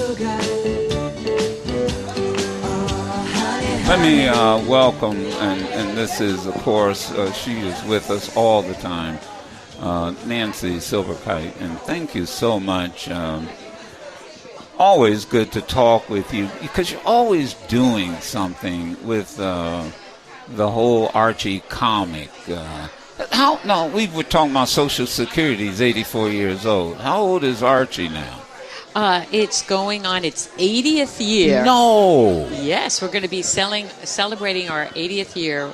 Let me welcome, and this is, of course, she is with us all the time, Nancy Silberkleit, and thank you so much. Always good to talk with you because you're always doing something with the whole Archie comic. No, we were talking about Social Security. He's 84 years old. How old is Archie now? It's going on its 80th year. No. Yes, we're going to be celebrating our 80th year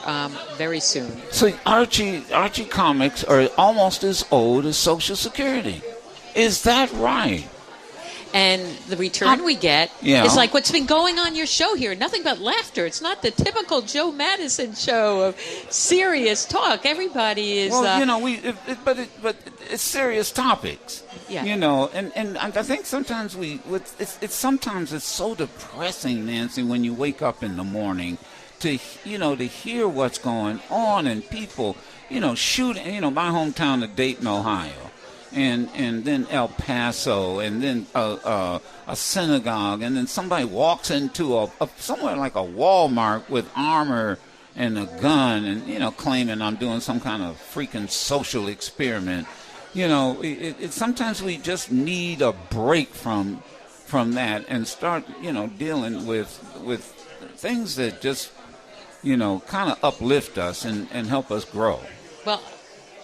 very soon. So Archie comics are almost as old as Social Security. Is that right? And the return we get is like what's been going on your show here. Nothing but laughter. It's not the typical Joe Madison show of serious talk. Everybody is... Well, but it's serious topics. Yeah. And I think sometimes sometimes it's so depressing, Nancy, when you wake up in the morning to hear what's going on and people, shooting, my hometown of Dayton, Ohio. And then El Paso, and then a synagogue, and then somebody walks into somewhere like a Walmart with armor and a gun, and claiming I'm doing some kind of freaking social experiment. Sometimes we just need a break from that and start dealing with things that just kind of uplift us and help us grow. Well,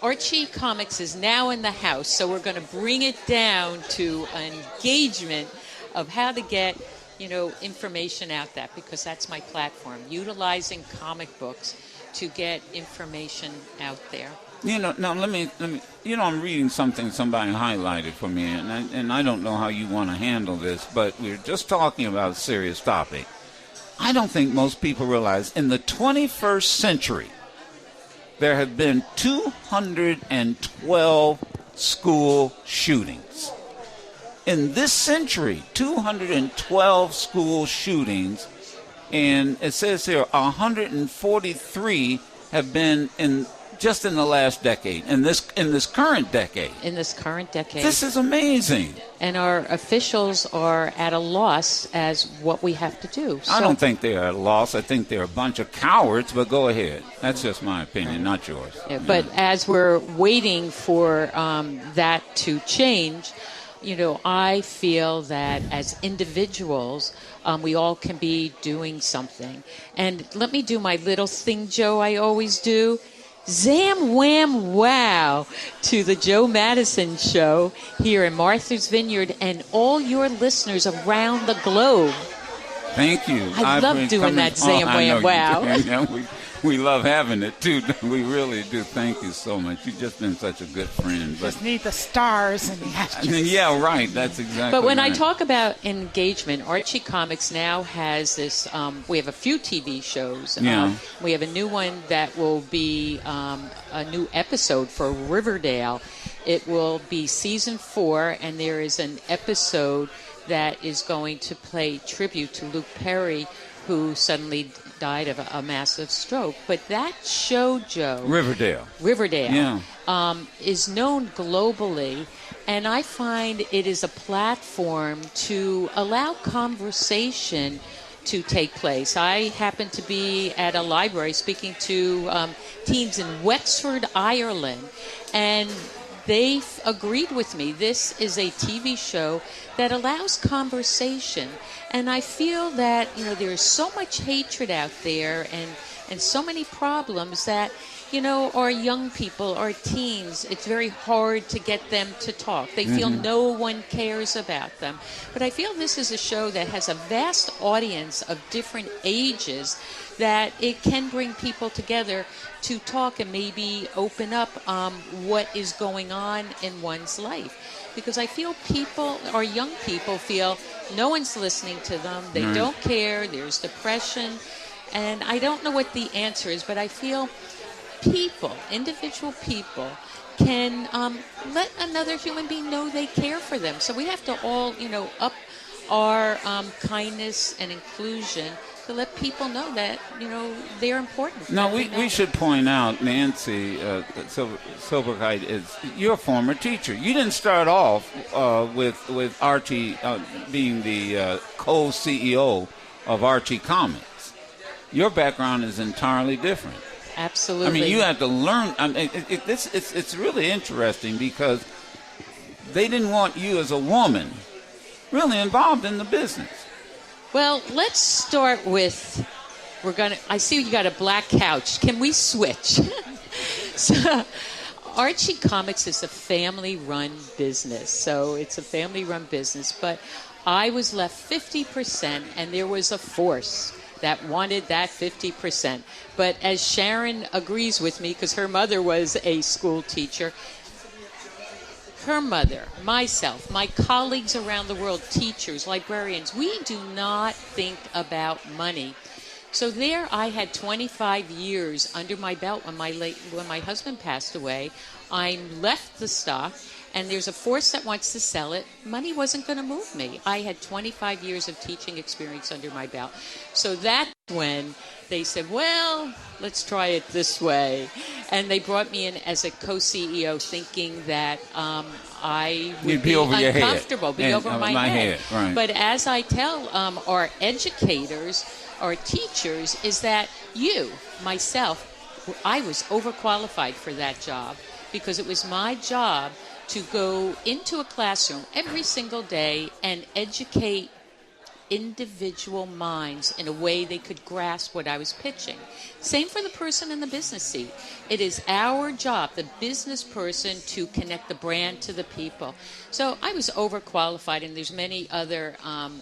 Archie Comics is now in the house, so we're going to bring it down to an engagement of how to get, information out there, because that's my platform, utilizing comic books to get information out there. Now let me. I'm reading something somebody highlighted for me, and I don't know how you want to handle this, but we're just talking about a serious topic. I don't think most people realize in the 21st century, there have been 212 school shootings. In this century, 212 school shootings, and it says here 143 have been just in the last decade, in this current decade. In this current decade. This is amazing. And our officials are at a loss as what we have to do. I don't think they're at a loss. I think they're a bunch of cowards, but go ahead. That's just my opinion, not yours. Yeah, but as we're waiting for that to change, I feel that as individuals, we all can be doing something. And let me do my little thing, Joe, I always do. Zam, wham, wow to the Joe Madison Show here in Martha's Vineyard and all your listeners around the globe. Thank you. I love doing that zam, wham, wow. We love having it, too. We really do. Thank you so much. You've just been such a good friend. Just need the stars and the asterisk. Yeah, right. That's exactly But when right. I talk about engagement, Archie Comics now has this, we have a few TV shows. Yeah. We have a new one that will be a new episode for Riverdale. It will be season 4, and there is an episode that is going to pay tribute to Luke Perry, who suddenly died of a massive stroke. But that show, Joe... Riverdale. Yeah. Is known globally, and I find it is a platform to allow conversation to take place. I happen to be at a library speaking to teens in Wexford, Ireland, and they agreed with me. This is a TV show that allows conversation. And I feel that, there's so much hatred out there and so many problems that, our young people, our teens, it's very hard to get them to talk. They feel no one cares about them. But I feel this is a show that has a vast audience of different ages that it can bring people together to talk and maybe open up what is going on in one's life. Because I feel our young people feel no one's listening to them. They don't care. There's depression. And I don't know what the answer is, but I feel individual people, can let another human being know they care for them. So we have to all, up our kindness and inclusion to let people know that, they're important. Now, we should point out, Nancy, Silberkleit, you're a former teacher. You didn't start off with Archie being the co-CEO of Archie Comics. Your background is entirely different. Absolutely. I mean, you had to learn. It's really interesting because they didn't want you as a woman really involved in the business. Well, let's start with, I see you got a black couch. Can we switch? So, Archie Comics is a family-run business. So it's a family-run business. But I was left 50%, and there was a force that wanted that 50%. But as Sharon agrees with me, because her mother was a school teacher, her mother, myself, my colleagues around the world, teachers, librarians, we do not think about money. So there I had 25 years under my belt when my husband passed away. I left the stock, and there's a force that wants to sell it. Money wasn't going to move me. I had 25 years of teaching experience under my belt. So that's when they said, well, let's try it this way. And they brought me in as a co-CEO thinking that I would be over uncomfortable, be over my head. Right. But as I tell our educators, our teachers, is that myself, I was overqualified for that job because it was my job to go into a classroom every single day and educate individual minds in a way they could grasp what I was pitching. Same for the person in the business seat. It is our job, the business person, to connect the brand to the people. So I was overqualified, and there's many other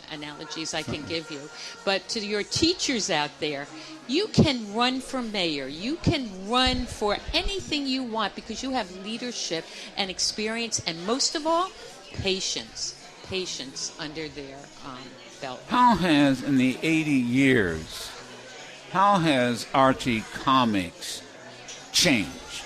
analogies I can give you. But to your teachers out there, you can run for mayor. You can run for anything you want because you have leadership and experience, and most of all, patience under their belt. How has, in the 80 years, Archie Comics changed?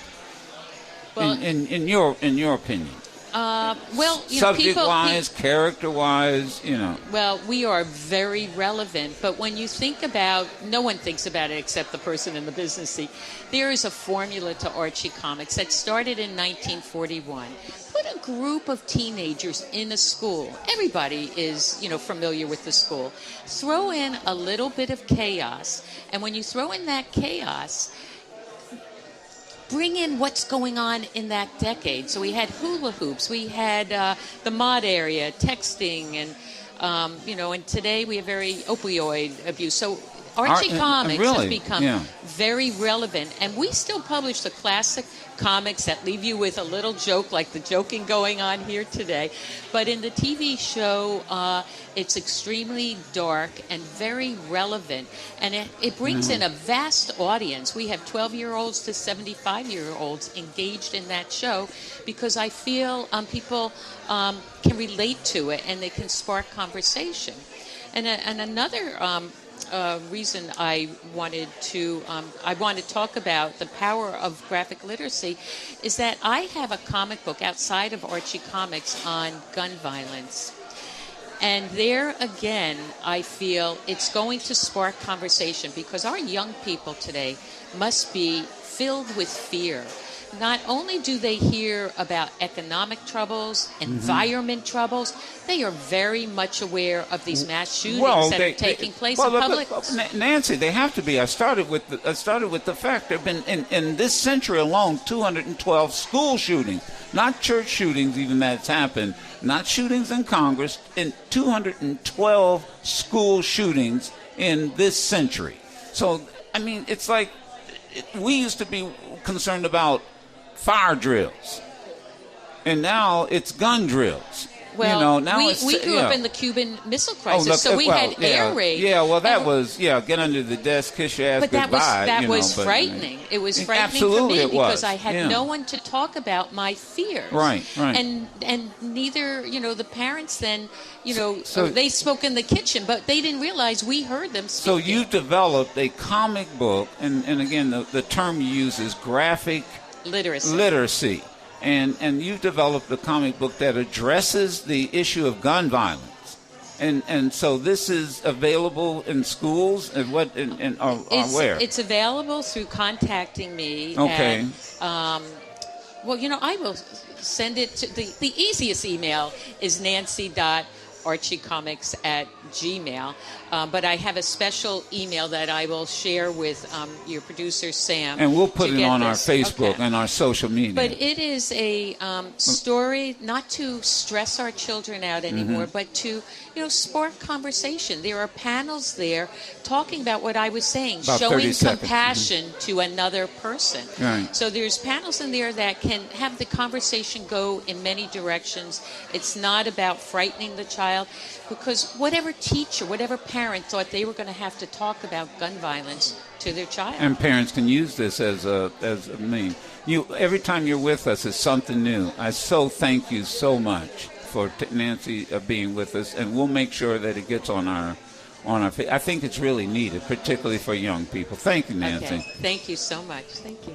Well, in your opinion? Subject-wise, character-wise, Well, we are very relevant, but when you think about, no one thinks about it except the person in the business seat. There is a formula to Archie Comics that started in 1941. Put a group of teenagers in a school. Everybody is, familiar with the school. Throw in a little bit of chaos, and when you throw in that chaos, bring in what's going on in that decade. So we had hula hoops, we had the mod area, texting, and and today we have very opioid abuse. So Archie Comics has become very relevant, and we still publish the classic comics that leave you with a little joke, like the joking going on here today. But in the TV show, it's extremely dark and very relevant, and it brings in a vast audience. We have 12-year-olds to 75-year-olds engaged in that show because I feel people can relate to it and they can spark conversation. And another reason I wanted to talk about the power of graphic literacy is that I have a comic book outside of Archie Comics on gun violence. And there again, I feel it's going to spark conversation because our young people today must be filled with fear. Not only do they hear about economic troubles, environment troubles, they are very much aware of these mass shootings that are taking place in public. Nancy, they have to be. I started with the fact there have been in this century alone 212 school shootings, not church shootings. Even that's happened. Not shootings in Congress. In 212 school shootings in this century. So I mean, it's like we used to be concerned about fire drills, and now it's gun drills. Well, now we grew up in the Cuban Missile Crisis, so we had air raid. Yeah, well, that was get under the desk, kiss your ass but goodbye. That was frightening. It was frightening for me because I had no one to talk about my fears. Right. And neither, the parents then, so they spoke in the kitchen, but they didn't realize we heard them speaking. So you developed a comic book, and again, the term you use is graphic literacy. And you developed a comic book that addresses the issue of gun violence And so this is available in schools and what or where? It's available through contacting me. Okay. Well, I will send it to the easiest email is nancy.archiecomics@gmail. But I have a special email that I will share with your producer, Sam. And we'll put it on our Facebook and our social media. But it is a story not to stress our children out anymore, but to, spark conversation. There are panels there talking about what I was saying, About showing 30 seconds. compassion to another person. Right. So there's panels in there that can have the conversation go in many directions. It's not about frightening the child, because whatever teacher, whatever parent thought they were going to have to talk about gun violence to their child. And parents can use this as a mean. Every time you're with us is something new. I so thank you so much for Nancy being with us, and we'll make sure that it gets on our. I think it's really needed, particularly for young people. Thank you, Nancy. Okay. Thank you so much. Thank you.